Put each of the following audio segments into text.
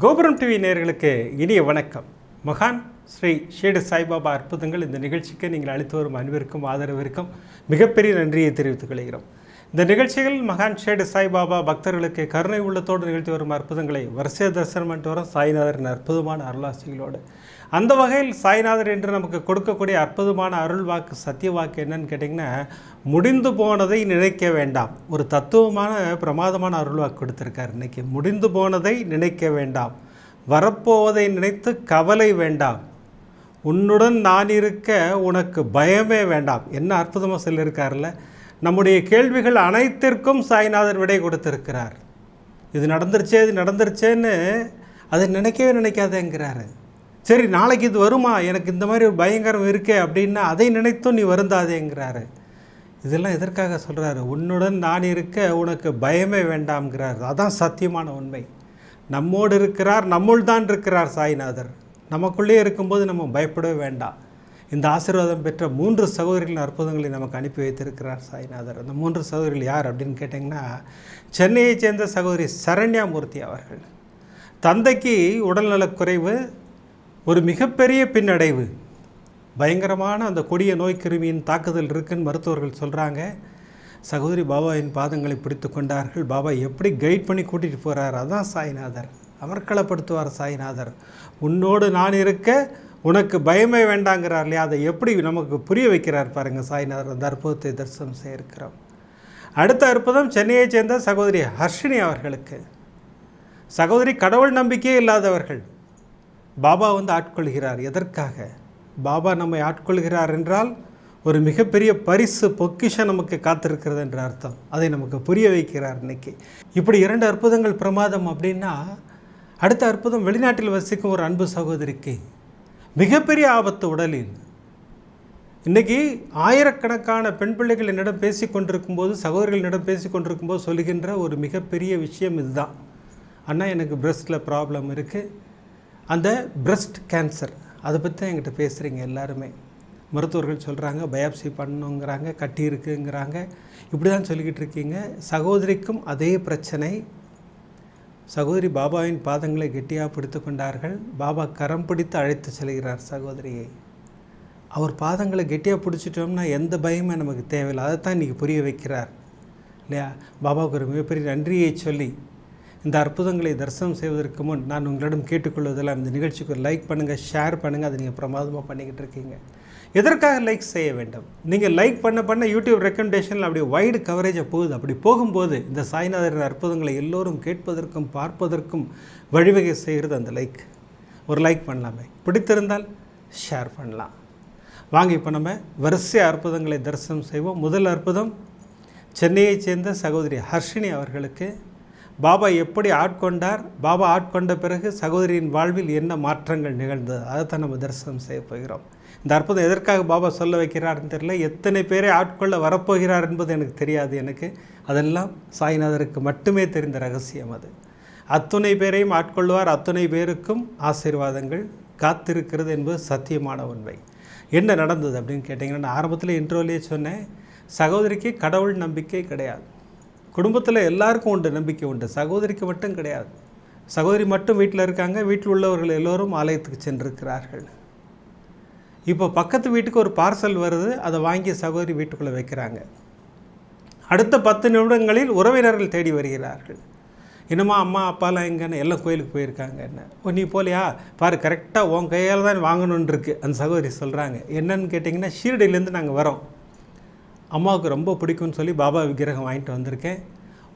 கோபுரம் டிவி நேயர்களுக்கு இனிய வணக்கம். மகான் ஸ்ரீ ஷீரடி சாய்பாபா அற்புதங்கள் இந்த நிகழ்ச்சிக்கு நீங்கள் அளித்து வரும் அன்பிற்கும் ஆதரவிற்கும் மிகப்பெரிய நன்றியை தெரிவித்துக் கொள்கிறோம். இந்த நிகழ்ச்சிகள் மகான் ஷீரடி சாய்பாபா பக்தர்களுக்கு கருணை உள்ளத்தோடு நிகழ்த்தி வரும் அற்புதங்களை வரிசைய தரிசனம் பண்ணிட்டு வரும் சாய்நாதரின் அற்புதமான அருளாசிகளோடு. அந்த வகையில் சாய்நாதர் என்று நமக்கு கொடுக்கக்கூடிய அற்புதமான அருள் வாக்கு சத்திய வாக்கு என்னன்னு கேட்டிங்கன்னா, முடிந்து போனதை நினைக்க வேண்டாம். ஒரு தத்துவமான பிரமாதமான அருள் வாக்கு கொடுத்துருக்கார். இன்றைக்கி முடிந்து போனதை நினைக்க வேண்டாம், வரப்போவதை நினைத்து கவலை வேண்டாம், உன்னுடன் நான் இருக்க உனக்கு பயமே வேண்டாம். என்ன அற்புதமாக சொல்லியிருக்கார்ல. நம்முடைய கேள்விகள் அனைத்திற்கும் சாய்நாதர் விடை கொடுத்திருக்கிறார். இது நடந்துருச்சேன்னு அதை நினைக்கவே நினைக்காதேங்கிறாரு. சரி, நாளைக்கு இது வருமா, எனக்கு இந்த மாதிரி ஒரு பயங்கரம் இருக்கே அப்படின்னா அதை நினைத்தும் நீ வருந்தாதேங்கிறாரு. இதெல்லாம் எதற்காக சொல்கிறாரு? உன்னுடன் நான் இருக்க உனக்கு பயமே வேண்டாம்ங்கிறார். அதான் சத்தியமான உண்மை. நம்மோடு இருக்கிறார், நம்முள் தான் இருக்கிறார் சாய்நாதர். நமக்குள்ளே இருக்கும்போது நம்ம பயப்படவே வேண்டாம். இந்த ஆசீர்வாதம் பெற்ற 3 சகோதரிகளின் அற்புதங்களை நமக்கு அனுப்பி வைத்திருக்கிறார் சாய்நாதர். அந்த 3 சகோதரிகள் யார் அப்படின்னு கேட்டிங்கன்னா, சென்னையைச் சேர்ந்த சகோதரி சரண்யாமூர்த்தி அவர்கள். தந்தைக்கு உடல்நலக்குறைவு, ஒரு மிகப்பெரிய பின்னடைவு, பயங்கரமான அந்த கொடிய நோய் கிருமியின் தாக்குதல் இருக்குன்னு மருத்துவர்கள் சொல்கிறாங்க. சகோதரி பாபாவின் பாதங்களை பிடித்து கொண்டார்கள். பாபா எப்படி கைட் பண்ணி கூட்டிகிட்டு போகிறார், அதான் சாய்நாதர். அமர்க்களப்படுத்துவார் சாய்நாதர். உன்னோடு நான் இருக்க உனக்கு பயமே வேண்டாங்கிறார் இல்லையா, அதை எப்படி நமக்கு புரிய வைக்கிறார் பாருங்கள் சாய்நாதர். அந்த அற்புதத்தை தரிசனம் செய்ய இருக்கிறோம். அடுத்த அற்புதம் சென்னையைச் சேர்ந்த சகோதரி ஹர்ஷினி அவர்களுக்கு. சகோதரி கடவுள் நம்பிக்கையே இல்லாதவர்கள். பாபா ஆட்கொள்கிறார். எதற்காக பாபா நம்மை ஆட்கொள்கிறார் என்றால், ஒரு மிகப்பெரிய பரிசு பொக்கிஷம் நமக்கு காத்திருக்கிறது என்ற அர்த்தம். அதை நமக்கு புரிய வைக்கிறார் இன்னைக்கு. இப்படி 2 அற்புதங்கள் பிரமாதம் அப்படின்னா, அடுத்த அற்புதம் வெளிநாட்டில் வசிக்கும் ஒரு அன்பு சகோதரிக்கு மிகப்பெரிய ஆபத்து உடலில். இன்றைக்கி ஆயிரக்கணக்கான பெண் பிள்ளைகள் என்னிடம் பேசி கொண்டிருக்கும்போது, சகோதரிகளிடம் பேசி கொண்டிருக்கும்போது சொல்லுகின்ற ஒரு மிகப்பெரிய விஷயம் இதுதான். அண்ணா, எனக்கு பிரஸ்ட்டில் ப்ராப்ளம் இருக்குது, அந்த பிரஸ்ட் கேன்சர், அதை பற்றி தான் என்கிட்ட பேசுகிறீங்க எல்லாருமே. மருத்துவர்கள் சொல்கிறாங்க பயாப்சி பண்ணணுங்கிறாங்க, கட்டி இருக்குங்கிறாங்க, இப்படி தான் சொல்லிக்கிட்டு இருக்கீங்க. சகோதரிக்கும் அதே பிரச்சனை. சகோதரி பாபாவின் பாதங்களை கெட்டியாக பிடித்து கொண்டார்கள். பாபா கரம் பிடித்து அழைத்து செல்கிறார் சகோதரியை. அவர் பாதங்களை கெட்டியாக பிடிச்சிட்டோம்னா எந்த பயமே நமக்கு தேவையில்லை. அதை தான் இன்றைக்கி புரிய வைக்கிறார் இல்லையா. பாபாவுக்கு ஒரு மிகப்பெரிய நன்றியை சொல்லி இந்த அற்புதங்களை தரிசனம் செய்வதற்கு முன் நான் உங்களிடம் கேட்டுக்கொள்வதெல்லாம், இந்த நிகழ்ச்சிக்கு ஒரு லைக் பண்ணுங்கள், ஷேர் பண்ணுங்கள். அதை நீங்கள் பிரமாதமாக பண்ணிக்கிட்டு இருக்கீங்க. எதற்காக லைக் செய்ய வேண்டும்? நீங்கள் லைக் பண்ண யூடியூப் ரெக்கமெண்டேஷனில் அப்படி வைடு கவரேஜாக போகுது. அப்படி போகும்போது இந்த சாய்நாதரின் அற்புதங்களை எல்லோரும் கேட்பதற்கும் பார்ப்பதற்கும் வழிவகை செய்கிறது அந்த லைக். ஒரு லைக் பண்ணலாமே, பிடித்திருந்தால் ஷேர் பண்ணலாம். வாங்க, இப்போ நம்ம வரிசை அற்புதங்களை தரிசனம் செய்வோம். முதல் அற்புதம் சென்னையைச் சேர்ந்த சகோதரி ஹர்ஷினி அவர்களுக்கு. பாபா எப்படி ஆட்கொண்டார், பாபா ஆட்கொண்ட பிறகு சகோதரியின் வாழ்வில் என்ன மாற்றங்கள் நிகழ்ந்தது, அதைத்தான் நம்ம தரிசனம் செய்ய போகிறோம். இந்த அற்புதம் எதற்காக பாபா சொல்ல வைக்கிறார்னு தெரியல. எத்தனை பேரை ஆட்கொள்ள வரப்போகிறார் என்பது எனக்கு தெரியாது. எனக்கு அதெல்லாம் சாய்நாதருக்கு மட்டுமே தெரிந்த ரகசியம். அது அத்துணை பேரையும் ஆட்கொள்வார். அத்துணை பேருக்கும் ஆசீர்வாதங்கள் காத்திருக்கிறது என்பது சத்தியமான உண்மை. என்ன நடந்தது அப்படின்னு கேட்டிங்கன்னா, நான் ஆரம்பத்தில் இன்ட்ரோவிலே சொன்னேன், சகோதரிக்கு கடவுள் நம்பிக்கை கிடையாது. குடும்பத்தில் எல்லாருக்கும் உண்டு, நம்பிக்கை உண்டு, சகோதரிக்கு மட்டும் கிடையாது. சகோதரி மட்டும் வீட்டில் இருக்காங்க. வீட்டில் உள்ளவர்கள் எல்லோரும் ஆலயத்துக்கு சென்றிருக்கிறார்கள். இப்போ பக்கத்து வீட்டுக்கு ஒரு பார்சல் வருது, அதை வாங்கி சகோதரி வீட்டுக்குள்ளே வைக்கிறாங்க. அடுத்த 10 நிமிடங்களில் உறவினர்கள் தேடி வருகிறார்கள். என்னம்மா அம்மா அப்பாலாம் எங்கன்னு, எல்லாம் கோயிலுக்கு போயிருக்காங்க. என்ன நீ போலையா, பாரு கரெக்டாக உன் கையால் தான் வாங்கணுன்னு இருக்குது. அந்த சகோதரி சொல்கிறாங்க. என்னன்னு கேட்டிங்கன்னா, ஷீரடியிலேருந்து நாங்கள் வரோம், அம்மாவுக்கு ரொம்ப பிடிக்கும்னு சொல்லி பாபா விக்கிரகம் வாங்கிட்டு வந்திருக்கேன்,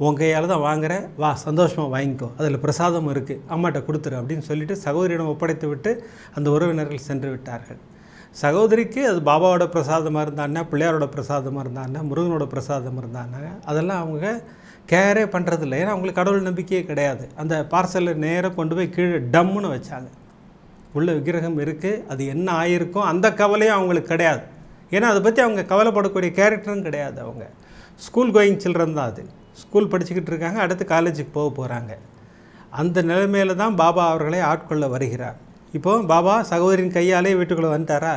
உன் கையால் தான் வாங்குகிறேன், வா சந்தோஷமாக வாங்கிக்கோ, அதில் பிரசாதம் இருக்குது, அம்மாட்ட கொடுத்துரு அப்படின்னு சொல்லிவிட்டு சகோதரியிடம் ஒப்படைத்து விட்டு அந்த உறவினர்கள் சென்று விட்டார்கள். சகோதரிக்கு அது பாபாவோட பிரசாதமாக இருந்தான்னா, பிள்ளையாரோட பிரசாதமாக இருந்தான்னா, முருகனோட பிரசாதம் இருந்தான்னா, அதெல்லாம் அவங்க கேரே பண்ணுறதில்லை. ஏன்னா அவங்களுக்கு கடவுள் நம்பிக்கையே கிடையாது. அந்த பார்சலில் நேராக கொண்டு போய் கீழே டம்முன்னு வச்சாங்க. உள்ள விக்கிரகம் இருக்குது, அது என்ன ஆகிருக்கும் அந்த கவலையும் அவங்களுக்கு கிடையாது. ஏன்னா அதை பற்றி அவங்க கவலைப்படக்கூடிய கேரக்டரும் கிடையாது. அவங்க ஸ்கூல் கோயிங் சில்ட்ரன் தான். அது ஸ்கூல் படிச்சுக்கிட்டு இருக்காங்க, அடுத்து காலேஜுக்கு போக போகிறாங்க. அந்த நிலைமையில் தான் பாபா அவர்களை ஆட்கொள்ள வருகிறார். இப்போது பாபா சகோதரின் கையாலே வீட்டுக்குள்ளே வந்துட்டாரா.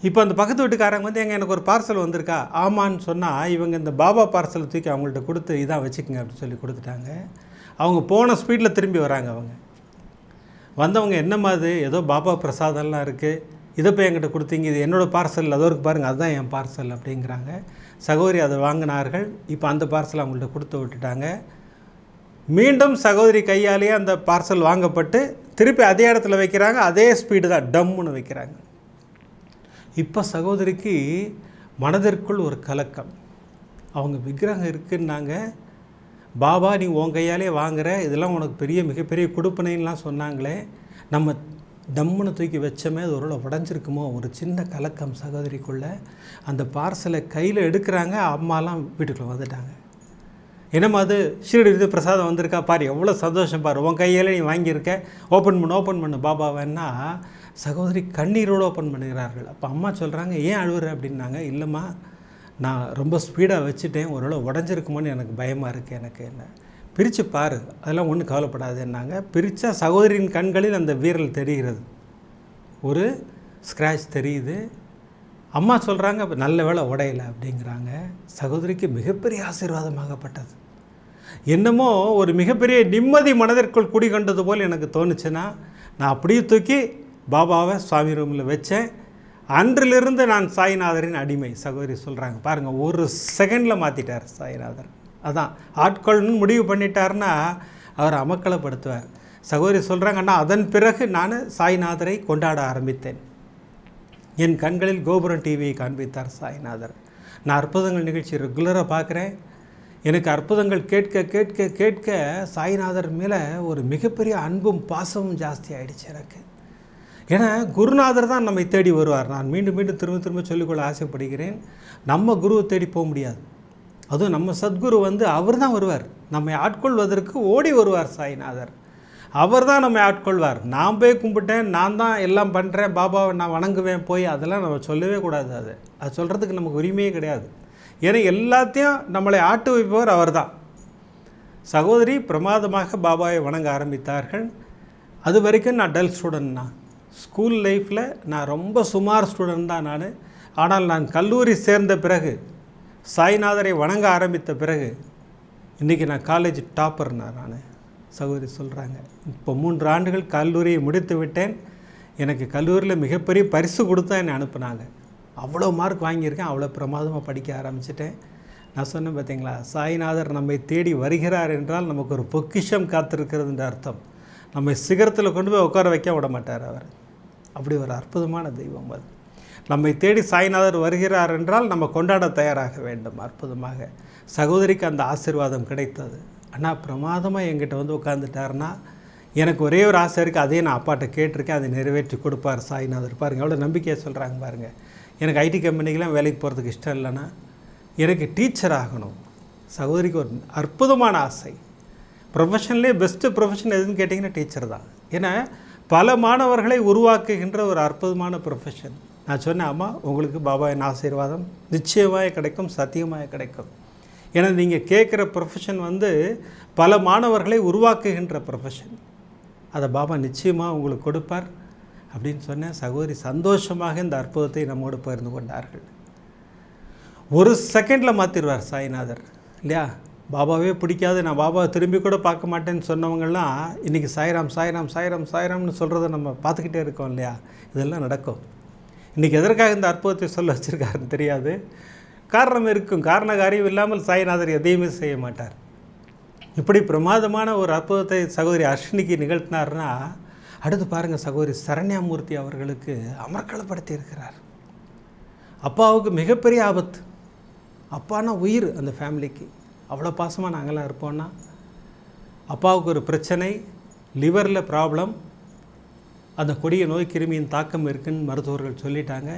இப்போ அந்த பக்கத்து வீட்டுக்காரங்க எனக்கு ஒரு பார்சல் வந்திருக்கா, ஆமான்னு சொன்னால் இவங்க இந்த பாபா பார்சலை தூக்கி அவங்கள்ட்ட கொடுத்து இதான் வச்சுக்கோங்க அப்படின்னு சொல்லி கொடுத்துட்டாங்க. அவங்க போன ஸ்பீடில் திரும்பி வராங்க. அவங்க வந்தவங்க என்னம்மா அது ஏதோ பாபா பிரசாதம்லாம் இருக்குது, இதை போய் என்கிட்ட கொடுத்தீங்க, இது என்னோடய பார்சல், அதோ இருக்கு பாருங்கள், அதுதான் என் பார்சல் அப்படிங்கிறாங்க. சகோதரி அதை வாங்கினார்கள். இப்போ அந்த பார்சல் அவங்கள்ட்ட கொடுத்து விட்டுட்டாங்க. மீண்டும் சகோதரி கையாலேயே அந்த பார்சல் வாங்கப்பட்டு திருப்பி அதே இடத்துல வைக்கிறாங்க. அதே ஸ்பீடு தான், டம்முன்னு வைக்கிறாங்க. இப்போ சகோதரிக்கு மனதிற்குள் ஒரு கலக்கம். அவங்க விக்கிரகம் இருக்குன்னாங்க, பாபா நீ உன் கையாலே வாங்குற, இதெல்லாம் உனக்கு மிகப்பெரிய கொடுப்பனைலாம் சொன்னாங்களே, நம்ம டம்முன்னு தூக்கி வச்சோமே, அது ஒரு உடஞ்சிருக்குமோ, ஒரு சின்ன கலக்கம் சகோதரிக்குள்ளே. அந்த பார்சலை கையில் எடுக்கிறாங்க. அம்மாலாம் வீட்டுக்குள்ளே வந்துட்டாங்க. என்னம்மா அது ஷீரடி பிரசாதம் வந்திருக்கா பாரு, எவ்வளோ சந்தோஷம் பாரு, உன் கையால் நீ வாங்கியிருக்க, ஓப்பன் பண்ணு பாபா வேணா. சகோதரி கண்ணீரோடு ஓப்பன் பண்ணுகிறார்கள். அப்போ அம்மா சொல்கிறாங்க, ஏன் அழுவுற அப்படின்னாங்க. இல்லைம்மா, நான் ரொம்ப ஸ்பீடாக வச்சுட்டேன், ஒருவேளை உடஞ்சிருக்குமோன்னு எனக்கு பயமாக இருக்குது, எனக்கு என்ன பிரித்து பாரு, அதெல்லாம் ஒன்றும் கவலைப்படாதுன்னாங்க. பிரித்தா சகோதரியின் கண்களில் அந்த வீரல் தெரிகிறது, ஒரு ஸ்க்ராட்ச் தெரியுது. அம்மா சொல்கிறாங்க, நல்ல வேளை உடையலை அப்படிங்கிறாங்க. சகோதரிக்கு மிகப்பெரிய ஆசீர்வாதமாகப்பட்டது. என்னமோ ஒரு மிகப்பெரிய நிம்மதி மனதிற்குள் குடிகொண்டது போல் எனக்கு தோணுச்சுன்னா, நான் அப்படியே தூக்கி பாபாவை சுவாமி ரூமில் வச்சேன். அன்றிலிருந்து நான் சாய்நாதரின் அடிமை. சகோதரி சொல்கிறாங்க, பாருங்கள், ஒரு செகண்டில் மாற்றிட்டார் சாய்நாதர். அதான் ஆட்கொள்னு முடிவு பண்ணிட்டார்னா அவர் அமக்கலப்படுத்துவார். சகோதரி சொல்கிறாங்கன்னா, அதன் பிறகு நான் சாய்நாதரை கொண்டாட ஆரம்பித்தேன். என் கண்களில் கோபுரம் டிவியை காண்பித்தார் சாய்நாதர். நான் அற்புதங்கள் நிகழ்ச்சி ரெகுலராக பார்க்குறேன். எனக்கு அற்புதங்கள் கேட்க கேட்க கேட்க சாய்நாதர் மேலே ஒரு மிகப்பெரிய அன்பும் பாசமும் ஜாஸ்தி ஆகிடுச்சு எனக்கு. ஏன்னா குருநாதர் தான் நம்மை தேடி வருவார். நான் மீண்டும் மீண்டும் திரும்ப சொல்லிக்கொள்ள ஆசைப்படுகிறேன். நம்ம குருவை தேடி போக முடியாது. அதுவும் நம்ம சத்குரு அவர் தான் வருவார். நம்மை ஆட்கொள்வதற்கு ஓடி வருவார் சாய்நாதர். அவர் தான் நம்மை ஆட்கொள்வார். நான் போய் கும்பிட்டேன், நான் தான் எல்லாம் பண்ணுறேன், பாபாவை நான் வணங்குவேன் போய், அதெல்லாம் நம்ம சொல்லவே கூடாது. அது சொல்கிறதுக்கு நமக்கு உரிமையே கிடையாது. ஏன்னா எல்லாத்தையும் நம்மளை ஆட்டு வைப்பவர் அவர் தான். சகோதரி பிரமாதமாக பாபாவை வணங்க ஆரம்பித்தார்கள். அது வரைக்கும் நான் டல் ஸ்டூடெண்ட் தான். ஸ்கூல் லைஃப்பில் நான் ரொம்ப சுமார் ஸ்டூடெண்ட் தான் நான். ஆனால் நான் கல்லூரி சேர்ந்த பிறகு, சாய்நாதரை வணங்க ஆரம்பித்த பிறகு, இன்றைக்கி நான் காலேஜ் டாப்பர்னா நான். சகோதரி சொல்கிறாங்க, இப்போ 3 ஆண்டுகள் கல்லூரியை முடித்து விட்டேன். எனக்கு கல்லூரியில் மிகப்பெரிய பரிசு கொடுத்தா என்னை அனுப்புனாங்க. அவ்வளோ மார்க் வாங்கியிருக்கேன், அவ்வளோ பிரமாதமாக படிக்க ஆரம்பிச்சிட்டேன். நான் சொன்னேன் பார்த்தீங்களா, சாய்நாதர் நம்மை தேடி வருகிறார் என்றால் நமக்கு ஒரு பொக்கிஷம் காத்திருக்கிறதுன்ற அர்த்தம். நம்மை சிகரத்தில் கொண்டு போய் உட்கார வைக்க விட மாட்டார் அவர். அப்படி ஒரு அற்புதமான தெய்வம் அது. நம்மை தேடி சாய்நாதர் வருகிறார் என்றால் நம்ம கொண்டாட தயாராக வேண்டும். அற்புதமாக சகோதரிக்கு அந்த ஆசீர்வாதம் கிடைத்தது. ஆனால் பிரமாதமாக என்கிட்ட உட்காந்துட்டாருன்னா, எனக்கு ஒரே ஒரு ஆசை இருக்குது, அதையே நான் அப்பாட்ட கேட்டிருக்கேன், அதை நிறைவேற்றி கொடுப்பார் சாய்நாதர். பாருங்கள் எவ்வளோ நம்பிக்கையாக சொல்கிறாங்க பாருங்கள். எனக்கு ஐடி கம்பெனிக்கெலாம் வேலைக்கு போகிறதுக்கு இஷ்டம் இல்லைன்னா எனக்கு டீச்சர் ஆகணும். சகோதரிக்கு ஒரு அற்புதமான ஆசை. ப்ரொஃபஷன்லேயே பெஸ்ட்டு ப்ரொஃபஷன் எதுன்னு கேட்டிங்கன்னா டீச்சர் தான். ஏன்னா பல மாணவர்களை உருவாக்குகின்ற ஒரு அற்புதமான ப்ரொஃபஷன். நான் சொன்னேன், அம்மா உங்களுக்கு பாபாவின் ஆசீர்வாதம் நிச்சயமாக கிடைக்கும், சத்தியமாக கிடைக்கும். ஏன்னா நீங்கள் கேட்குற ப்ரொஃபஷன் பல மாணவர்களை உருவாக்குகின்ற ப்ரொஃபஷன். அதை பாபா நிச்சயமாக உங்களுக்கு கொடுப்பார் அப்படின்னு சொன்னேன். சகோதரி சந்தோஷமாக இந்த அற்புதத்தை நம்மோடு பகிர்ந்து கொண்டார்கள். ஒரு செகண்டில் மாற்றிடுவார் சாய்நாதர் இல்லையா? பாபாவே பிடிக்காது, நான் பாபாவை திரும்பி கூட பார்க்க மாட்டேன்னு சொன்னவங்கள்லாம் இன்றைக்கி சாய்ராம் சாய்ராம் சாய்ராம் சாய்ராம்னு சொல்கிறத நம்ம பார்த்துக்கிட்டே இருக்கோம் இல்லையா? இதெல்லாம் நடக்கும். இன்றைக்கி எதற்காக இந்த அற்புதத்தை சொல்ல வச்சுருக்காருன்னு தெரியாது. காரணம் இருக்கும். காரணகாரியம் இல்லாமல் சாய்நாதர் எதையுமே செய்ய மாட்டார். இப்படி பிரமாதமான ஒரு அற்புதத்தை சகோதரி அஸ்வினிக்கு நிகழ்த்தினார்னா, அடுத்து பாருங்கள், சகோதரி சரண்யாமூர்த்தி அவர்களுக்கு அமர்க்களப்படுத்தி இருக்கிறார். அப்பாவுக்கு மிகப்பெரிய ஆபத்து. அப்பானா உயிர் அந்த ஃபேமிலிக்கு. அவ்வளோ பாசமாக நாங்களாம் இருப்போம்னா, அப்பாவுக்கு ஒரு பிரச்சனை, லிவரில் ப்ராப்ளம், அந்த கொடிய நோய் கிருமியின் தாக்கம் இருக்குதுன்னு மருத்துவர்கள் சொல்லிட்டாங்க.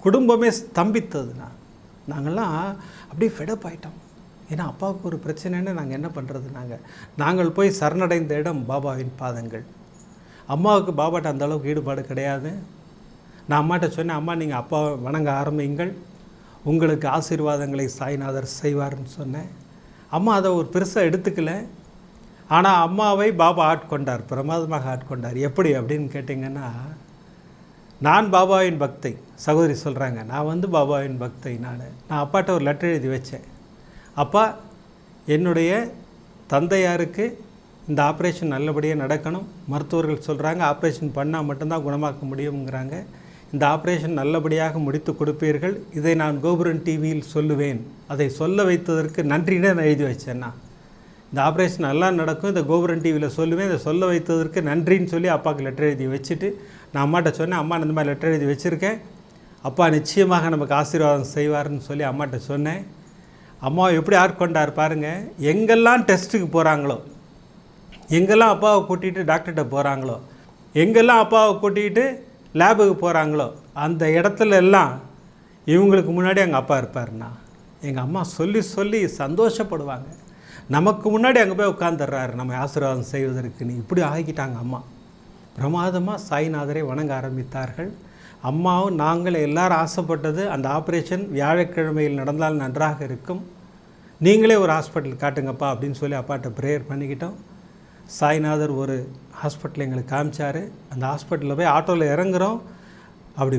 குடும்பமே ஸ்தம்பித்ததுண்ணா. நாங்கள்லாம் அப்படியே ஃபெடப் ஆகிட்டோம். ஏன்னா அப்பாவுக்கு ஒரு பிரச்சனைன்னு நாங்கள் என்ன பண்ணுறது? நாங்கள் போய் சரணடைந்த இடம் பாபாவின் பாதங்கள். அம்மாவுக்கு பாபாட்ட அந்தளவுக்கு ஈடுபாடு கிடையாது. நான் அம்மாட்ட சொன்னேன், அம்மா நீங்கள் அப்பாவை வணங்க ஆரம்பிங்கள், உங்களுக்கு ஆசீர்வாதங்களை சாய்நாதர் செய்வார்னு சொன்னேன். அம்மா அதை ஒரு பெருசாக எடுத்துக்கல. ஆனால் அம்மாவை பாபா ஆட்கொண்டார், பிரமாதமாக ஆட்கொண்டார். எப்படி அப்படின்னு கேட்டிங்கன்னா, நான் பாபாவின் பக்தை. சகோதரி சொல்கிறாங்க, நான் பாபாவின் பக்தை. நான் அப்பாட்ட ஒரு லெட்டர் எழுதி வச்சேன். அப்பா, என்னுடைய தந்தையாருக்கு இந்த ஆப்ரேஷன் நல்லபடியாக நடக்கணும். மருத்துவர்கள் சொல்கிறாங்க ஆப்ரேஷன் பண்ணால் மட்டும்தான் குணமாக்க முடியுங்கிறாங்க. இந்த ஆப்ரேஷன் நல்லபடியாக முடித்து கொடுப்பீர்கள். இதை நான் கோபுரம் டிவியில் சொல்லுவேன். அதை சொல்ல வைத்ததற்கு நன்றின்னு நான் எழுதி வச்சேன்னா, இந்த ஆப்ரேஷன் நல்லா நடக்கும், இதை கோபுரம் டிவியில் சொல்லுவேன், இதை சொல்ல வைத்ததற்கு நன்றின்னு சொல்லி அப்பாவுக்கு லெட்டர் எழுதி வச்சுட்டு நான் அம்மாட்ட சொன்னேன், அம்மா இந்த மாதிரி லெட்டர் எழுதி வச்சுருக்கேன், அப்பா நிச்சயமாக நமக்கு ஆசீர்வாதம் செய்வார்னு சொல்லி அம்மாட்ட சொன்னேன். அம்மாவை எப்படி ஆட்கொண்டார் பாருங்கள். எங்கெல்லாம் டெஸ்ட்டுக்கு போகிறாங்களோ, எங்கெல்லாம் அப்பாவை கூட்டிகிட்டு டாக்டர்கிட்ட போகிறாங்களோ, எங்கெல்லாம் அப்பாவை கூட்டிகிட்டு லேபுக்கு போகிறாங்களோ, அந்த இடத்துல எல்லாம் இவங்களுக்கு முன்னாடி எங்கள் அப்பா இருப்பார்ண்ணா. எங்கள் அம்மா சொல்லி சொல்லி சந்தோஷப்படுவாங்க. நமக்கு முன்னாடி அங்கே போய் உட்காந்துடுறாரு நம்ம ஆசீர்வாதம் செய்வதற்குன்னு. இப்படி ஆகிட்டாங்க அம்மா. பிரமாதமாக சாய்நாதரை வணங்க ஆரம்பித்தார்கள். அம்மாவும் நாங்கள் எல்லாரும் ஆசைப்பட்டது அந்த ஆப்ரேஷன் வியாழக்கிழமையில் நடந்தால் நன்றாக இருக்கும், நீங்களே ஒரு ஹாஸ்பிட்டல் காட்டுங்கப்பா அப்படின்னு சொல்லி அப்பாட்ட ப்ரேயர் பண்ணிக்கிட்டோம். சாய்நாதர் ஒரு ஹாஸ்பிட்டல் எங்களுக்கு காமிச்சார். அந்த ஹாஸ்பிட்டலில் போய் ஆட்டோவில் இறங்குறோம். அப்படி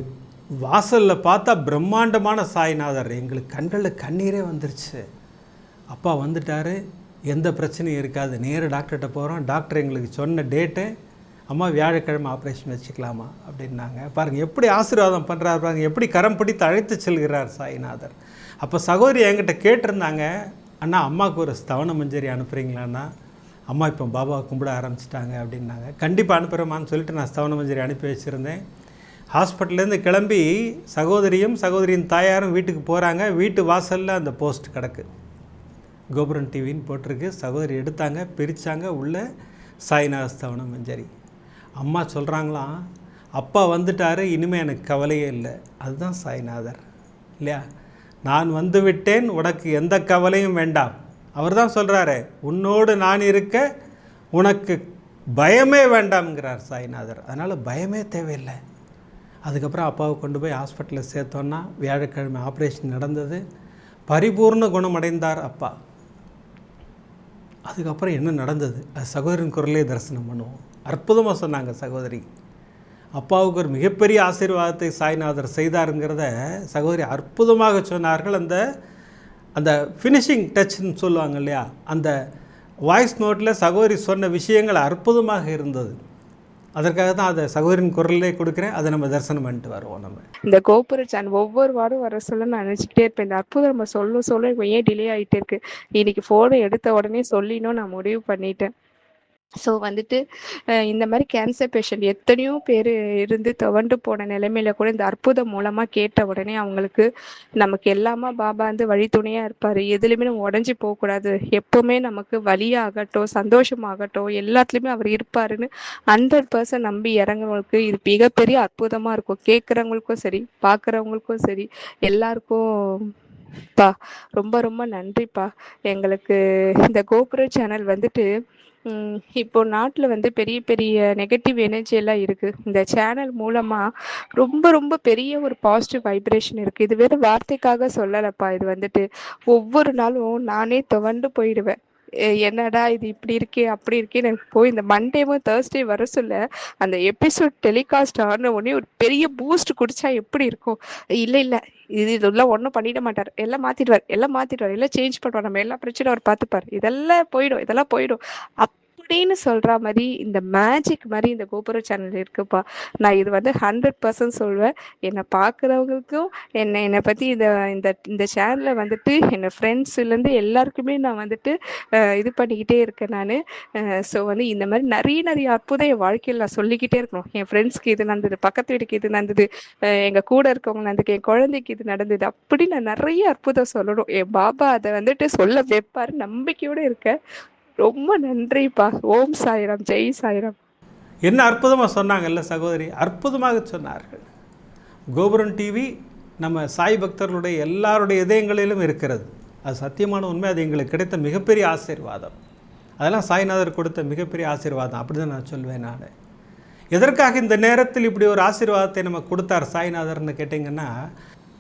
வாசலில் பார்த்தா பிரம்மாண்டமான சாய்நாதர். எங்களுக்கு கண்களில் கண்ணீரே வந்துருச்சு. அப்பா வந்துட்டார், எந்த பிரச்சனையும் இருக்காது, நேராக டாக்டர்கிட்ட போகிறோம். டாக்டர் எங்களுக்கு சொன்ன டேட்டு, அம்மா வியாழக்கிழமை ஆப்ரேஷன் வச்சுக்கலாமா அப்படின்னாங்க. பாருங்கள் எப்படி ஆசீர்வாதம் பண்ணுறாரு பாருங்கள், எப்படி கரம் பிடித்து அழைத்து செல்கிறார் சாய்நாதர். அப்போ சகோதரி என்கிட்ட கேட்டிருந்தாங்க, அண்ணா அம்மாவுக்கு ஒரு ஸ்தவன மஞ்சரி அனுப்புகிறீங்களாண்ணா, அம்மா இப்போ பாபாவை கும்பிட ஆரம்பிச்சிட்டாங்க அப்படின்னாங்க. கண்டிப்பாக அனுப்புகிறேம்மான்னு சொல்லிட்டு நான் ஸ்தவன மஞ்சரி அனுப்பி வச்சுருந்தேன். ஹாஸ்பிட்டல்லேருந்து கிளம்பி சகோதரியும் சகோதரியின் தாயாரும் வீட்டுக்கு போகிறாங்க. வீட்டு வாசலில் அந்த போஸ்ட் கிடக்கு, கோபுரம் டிவின்னு போட்டிருக்கு. சகோதரி எடுத்தாங்க, பிரித்தாங்க, உள்ள சாய்நாத ஸ்தவன மஞ்சரி. அம்மா சொல்கிறாங்களாம், அப்பா வந்துட்டார், இனிமேல் எனக்கு கவலையே இல்லை. அதுதான் சாய்நாதர் இல்லையா? நான் வந்து விட்டேன், உனக்கு எந்த கவலையும் வேண்டாம். அவர் தான் சொல்கிறாரு, உன்னோடு நான் இருக்க உனக்கு பயமே வேண்டாம்ங்கிறார் சாய்நாதர். அதனால் பயமே தேவையில்லை. அதுக்கப்புறம் அப்பாவை கொண்டு போய் ஹாஸ்பிட்டலில் சேர்த்தோன்னா வியாழக்கிழமை ஆப்ரேஷன் நடந்தது. பரிபூர்ண குணமடைந்தார் அப்பா. அதுக்கப்புறம் என்ன நடந்தது அது சகோதரின் குரலே தரிசனம் பண்ணுவோம். அற்புதமாக சொன்னாங்க சகோதரி. அப்பாவுக்கு ஒரு மிகப்பெரிய ஆசீர்வாதத்தை சாய்நாதர் செய்தாருங்கிறத சகோதரி அற்புதமாக சொன்னார்கள். அந்த அந்த ஃபினிஷிங் டச்ன்னு சொல்லுவாங்க இல்லையா, அந்த வாய்ஸ் நோட்டில் சகோதரி சொன்ன விஷயங்கள் அற்புதமாக இருந்தது. அதற்காக தான் அதை சகோதரின் குரலே கொடுக்குறேன். அதை நம்ம தரிசனம் பண்ணிட்டு வருவோம். நம்ம இந்த கோபுர சேனல் ஒவ்வொரு வாரம் வர சொல்ல நான் நினச்சிக்கிட்டே இருப்பேன். இந்த அற்புதம் நம்ம சொல்ல ஏன் டிலே ஆகிட்டே இருக்கு. இன்னைக்கு ஃபோனை எடுத்த உடனே சொல்லினோம் நான் முடிவு பண்ணிட்டேன். ஸோ வந்துட்டு இந்த மாதிரி கேன்சர் பேஷண்ட் எத்தனையோ பேர் இருந்து துவண்டு போன நிலைமையில கூட இந்த அற்புதம் மூலமாக கேட்ட உடனே அவங்களுக்கு நமக்கு எல்லாமா பாபா வந்து வழித்துணையாக இருப்பார். எதுலையுமே நம்ம உடஞ்சி போகக்கூடாது, எப்போவுமே நமக்கு வழியாகட்டும் சந்தோஷமாகட்டும் எல்லாத்துலேயுமே அவர் இருப்பாருன்னு 100% நம்பி இறங்குறவங்களுக்கு இது மிகப்பெரிய அற்புதமாக இருக்கும். கேட்குறவங்களுக்கும் சரி, பார்க்குறவங்களுக்கும் சரி, எல்லாருக்கும் பா ரொம்ப ரொம்ப நன்றிப்பா. எங்களுக்கு இந்த கோபுர சேனல் வந்துட்டு இப்போ நாட்டில் வந்து பெரிய பெரிய நெகட்டிவ் எனர்ஜி எல்லாம் இருக்கு. இந்த சேனல் மூலமா ரொம்ப ரொம்ப பெரிய ஒரு பாசிட்டிவ் வைப்ரேஷன் இருக்கு. இது வேற வார்த்தைக்காக சொல்லலப்பா. இது வந்துட்டு ஒவ்வொரு நாளும் நானே துவண்டு போயிடுவேன். என்னடா இது இப்படி இருக்கே அப்படி இருக்கேன்னு போய் இந்த மண்டேவும் தேர்ஸ்டே வர சொல்ல அந்த எபிசோட் டெலிகாஸ்ட் ஆன உடனே ஒரு பெரிய பூஸ்ட் குடிச்சா எப்படி இருக்கும். இல்லை இதெல்லாம் ஒன்றும் பண்ணிட மாட்டார், எல்லாம் மாத்திடுவார் எல்லாம் சேஞ்ச் பண்ணுவார், நம்ம எல்லா பிரச்சனையும் அவர் பார்த்துப்பார், இதெல்லாம் போயிடும் அப்படின்னு சொல்ற மாதிரி இந்த மேஜிக் மாதிரி இந்த கோபுர சேனல் இருக்குப்பா. நான் இது வந்து 100% சொல்வேன். என்னை பார்க்குறவங்களுக்கும் என்னை பற்றி இந்த சேனலில் வந்துட்டு என்னை ஃப்ரெண்ட்ஸ்லேருந்து எல்லாருக்குமே நான் வந்துட்டு இது பண்ணிக்கிட்டே இருக்கேன் நான். ஸோ வந்து இந்த மாதிரி நிறைய அற்புதம் என் வாழ்க்கையில் நான் சொல்லிக்கிட்டே இருக்கணும். என் ஃப்ரெண்ட்ஸ்க்கு இது நடந்தது, பக்கத்து வீட்டுக்கு இது நடந்தது, எங்கள் கூட இருக்கவங்க நடந்தது, என் குழந்தைக்கு இது நடந்தது, அப்படி நான் நிறைய அற்புதம் சொல்லணும். என் பாபா அதை வந்துட்டு சொல்ல வைப்பார், நம்பிக்கையோடு இருக்கேன். ரொம்ப நன்றிப்பா. ஓம் சாய்ராம், ஜெய் சாய்ராம். என்ன அற்புதமாக சொன்னாங்கல்ல சகோதரி, அற்புதமாக சொன்னார்கள். கோபுரம் டிவி நம்ம சாய் பக்தர்களுடைய எல்லாருடைய இதயங்களிலும் இருக்கிறது. அது சத்தியமான உண்மை. அது எங்களுக்கு கிடைத்த மிகப்பெரிய ஆசீர்வாதம். அதெல்லாம் சாய்நாதர் கொடுத்த மிகப்பெரிய ஆசீர்வாதம். அப்படி தான் நான் சொல்வேன். நான் எதற்காக இந்த நேரத்தில் இப்படி ஒரு ஆசீர்வாதத்தை நம்ம கொடுத்தார் சாய்நாதர்னு கேட்டிங்கன்னா,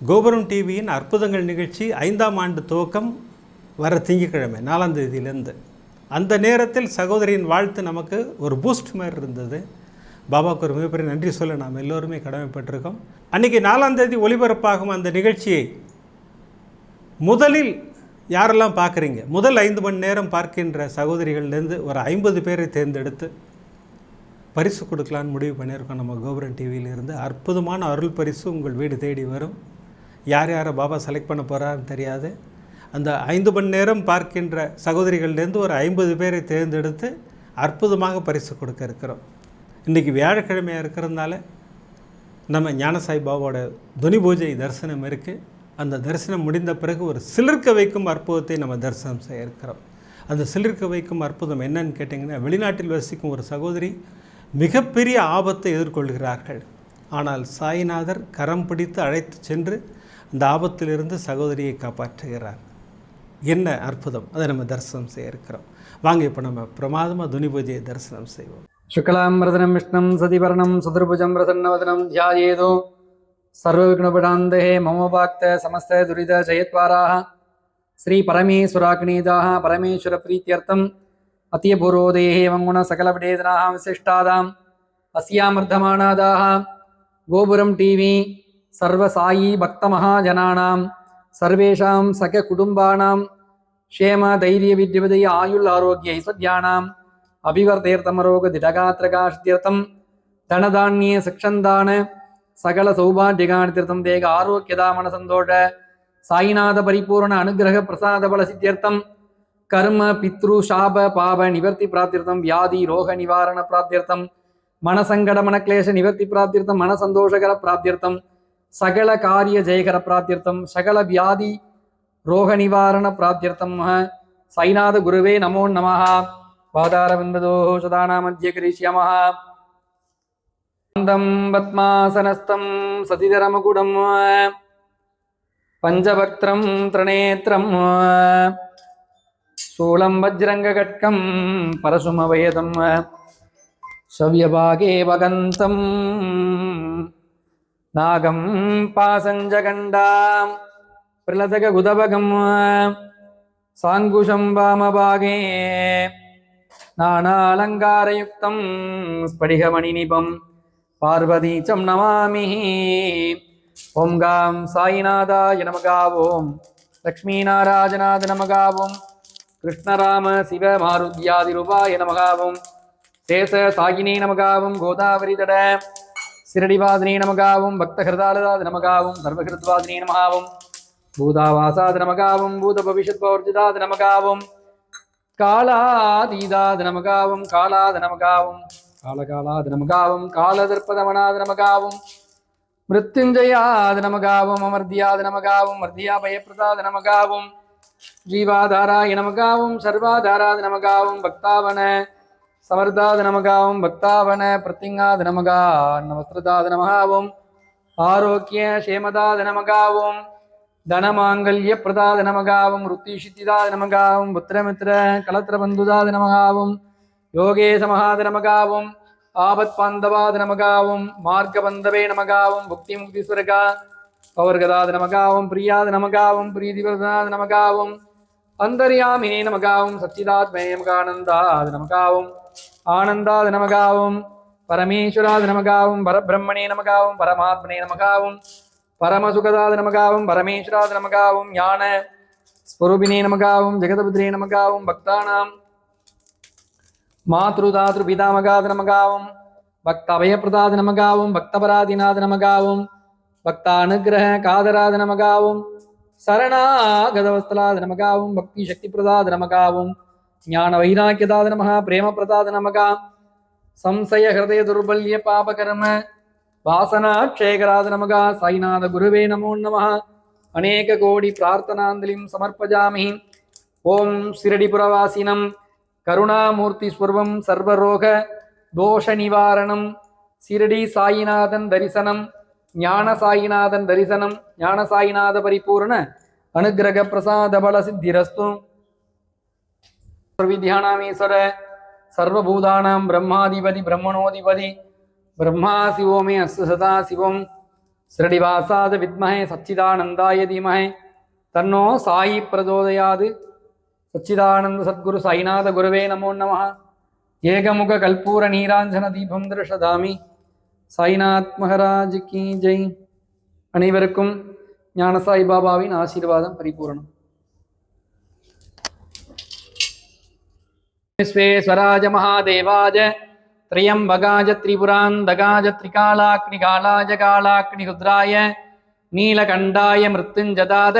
கோபுரம் டிவியின் அற்புதங்கள் நிகழ்ச்சி 5ஆம் ஆண்டு துவக்கம் வர திங்கட்கிழமை 4ஆம் தேதியிலேருந்து அந்த நேரத்தில் சகோதரியின் வாழ்த்து நமக்கு ஒரு பூஸ்ட் மாதிரி இருந்தது. பாபாவுக்கு ஒரு மிகப்பெரிய நன்றி சொல்ல நாம் எல்லோருமே கடமைப்பட்டிருக்கோம். அன்றைக்கி 4ஆம் தேதி ஒளிபரப்பாகும் அந்த நிகழ்ச்சியை முதலில் யாரெல்லாம் பார்க்குறீங்க, முதல் 5 மணி நேரம் பார்க்கின்ற சகோதரிகள்லேருந்து ஒரு 50 பேரை தேர்ந்தெடுத்து பரிசு கொடுக்கலான்னு முடிவு பண்ணியிருக்கோம். நம்ம கோபுரம் டிவியிலிருந்து அற்புதமான அருள் பரிசு உங்கள் வீடு தேடி வரும். யார் யாரை பாபா செலக்ட் பண்ண போகிறான்னு தெரியாது. அந்த 5 மணி நேரம் பார்க்கின்ற சகோதரிகள்லேருந்து ஒரு 50 பேரை தேர்ந்தெடுத்து அற்புதமாக பரிசு கொடுக்க இருக்கிறோம். இன்றைக்கி வியாழக்கிழமையாக இருக்கிறதுனால நம்ம ஞானசாய் பாபாவோட துனி பூஜை தரிசனம் இருக்குது. அந்த தரிசனம் முடிந்த பிறகு ஒரு சிலிர்க்க வைக்கும் அற்புதத்தை நம்ம தரிசனம் செய்ய இருக்கிறோம். அந்த சிலிர்க்க வைக்கும் அற்புதம் என்னன்னு கேட்டிங்கன்னா, வெளிநாட்டில் வசிக்கும் ஒரு சகோதரி மிகப்பெரிய ஆபத்தை எதிர்கொள்கிறார்கள். ஆனால் சாய்நாதர் கரம் பிடித்து அழைத்து சென்று அந்த ஆபத்திலிருந்து சகோதரியை காப்பாற்றுகிறார். என்ன அற்புதம், அதை நம்ம தரிசனம் செய்ய இருக்கிறோம். வாங்க இப்போ நம்ம பிரமாதமாக துனி பூஜையை தரிசனம் செய்வோம். शुक्लांबरधरं विष्णुं सतिवर्णं सुदुर्भुजं प्रसन्नवदनं ध्यायेतो सर्वविघ्नोपशान्तये मम भक्त समस्त दुरित जयत्वाराः श्री परमेश्वराग्नेदाः परमेश्वरप्रीत्यर्थम् अतीयपूर्वोदये एवं गुण सकलविडेदनाः विशिष्टादाम् अस्यामर्धमानादाः गोपुरं टीवी सर्वसायी भक्तमहाजनानां सर्वेषां सखकुटुम्बानां क्षेम धैर्य विद्यविदय आयुள் आरोग्य ऐश्वर्याणाम् अभिवर्धेर्थमरोग दिढगात्रकाश्तीर्थं धनधान्ये शिक्षन्दान सकल सौभाग्यगाणतीर्थं देह आरोग्यदामन सन्तोष साईनाथ परिपूर्ण अनुग्रह प्रसाद बल सिद्ध्यर्थं कर्म पितृ शाप पाप निवर्ति प्राप्त्यर्थं व्याधि रोग निवारण प्राप्त्यर्थं मन संकट मन क्लेश निवर्ति प्राप्त्यर्थं मन संतोषकर प्राप्त्यर्थं सकल कार्य जयकर प्राप्त्यर्थं सकल व्याधि रोग निवारण प्राप्त्यर्थं साईनाथ गुरुवे नमो नमः पादारविन्दोः सदाना मध्ये करिष्यामः पद्मासनस्थं सतिधरमकुडं पञ्चवक्त्रं त्रिनेत्रं शूलं वज्रङ्गकट्कं परशुमवयदं शव्यभागे वगन्तं नागं पासञ्जगण्डां प्रलतकगुदभगं साङ्कुशं वामभागे नानालङ्कारयुक्तं स्फटिकमणिनिभं पार्वतीचं नमामि ओं गां साईनाथाय नमः ओं लक्ष्मीनारायणाय नमः ओं कृष्णराम शिव मारुद्यादिरूपाय नमः ओं शेष सागिने नमः ओं गोदावरीतट शिरडिवादिने नमः ओं भक्तहृदालदाय नमः ओं सर्वहृद्वादिने नमः ओं भूतावासाय नमः ओं भूतभविष्यद्वर्जिताय नमः ओं कालादीदाद नमगावं कालाद नमगावं कालकालाद नमगावं कालदर्पदमनाद नमगावं मृत्युंजयाद नमगावं अमर्ध्याद नमगावं मर्ध्याभयप्रदाद नमगावं जीवाधाराय नमगावं सर्वाधाराद नमगावं भक्तावन समर्दाद नमगावं भक्तावन प्रतिंगाद नमगा नमस्त्रदाद नमगावं आरोग्य क्षेमदाद नमगावं धनमांगल्य प्रदाद नमगावं वृत्तिशिद्धिदाद नमगावं पुत्रमित्र कलत्रबन्धुदाद नमगावं योगेश महाद नमगावं आपत्पान्धवाद नमगावं मार्गबन्धवे नमगावं भुक्तिमुक्तिस्वर्गा पवर्गदाद नमगावं प्रियाद नमगावं प्रीतिप्रदाद नमगावं अन्तर्यामिने नमगावं सच्चिदात्मने नमगानन्दाद नमगावं आनन्दाद नमगावं परमेश्वराद नमगावं परब्रह्मणे नमगावं परमात्मने नमगावं परमसुखदाद नमगावं परमेश्वराद नमगावं ज्ञान स्वरूपिणे नमगावं जगदबुद्धिने नमगावं भक्तानां मातृदातृपितामगाद नमगावं भक्ताभयप्रदाद नमगावं भक्तपराधीनाद नमगावं भक्तानुग्रह कादराद नमगावं शरणागतवत्सलाद नमगावं भक्तिशक्तिप्रदाद नमगावं ज्ञानवैराग्यदाद नमः प्रेमप्रदाद नमगा संशय हृदय दुर्बल्य पापकर्म वासना क्षेकराद नमगा साईनाथ गुरुवे नमो नमः अनेक कोटि प्रार्थनांजलिं समर्पयामि ओं शिरडिपुरवासिनं करुणामूर्ति स्वरूपं सर्वरोग दोष निवारणं शिरडी साईनाथन दर्शनं ज्ञान साईनाथन दर्शनं ज्ञान साईनाथ परिपूर्ण अनुग्रह प्रसाद बल सिद्धिरस्तु सर्वविद्यानामीश्वर सर्वभूतानां ब्रह्माधिपति ब्रह्मणोधिपति ब्रह्मा शिवो मे अस्तु सदा शिवं श्रीनिवासाद विद्महे सच्चिदानंदाय धीमहि तन्नो साई प्रचोदयात् सच्चिदानंद सद्गुरु साईनाथ गुरुवे नमो नमः ஏகமுக கல்பூர நீராஞ்சன தீபம் தரிசதாமி. சாய்நாத் மகாராஜ் கி ஜெய். அனைவருக்கும் ஞான சாய் பாபாவின் ஆசீர்வாதம் பரிபூரணம். विश्वेश्वराज महादेवाज त्र्यंबकाज त्रिपुरांधकाज त्रिकालाग्निकालाज कालाग्निरुद्राय नीलकंठाय मृत्युंजदाद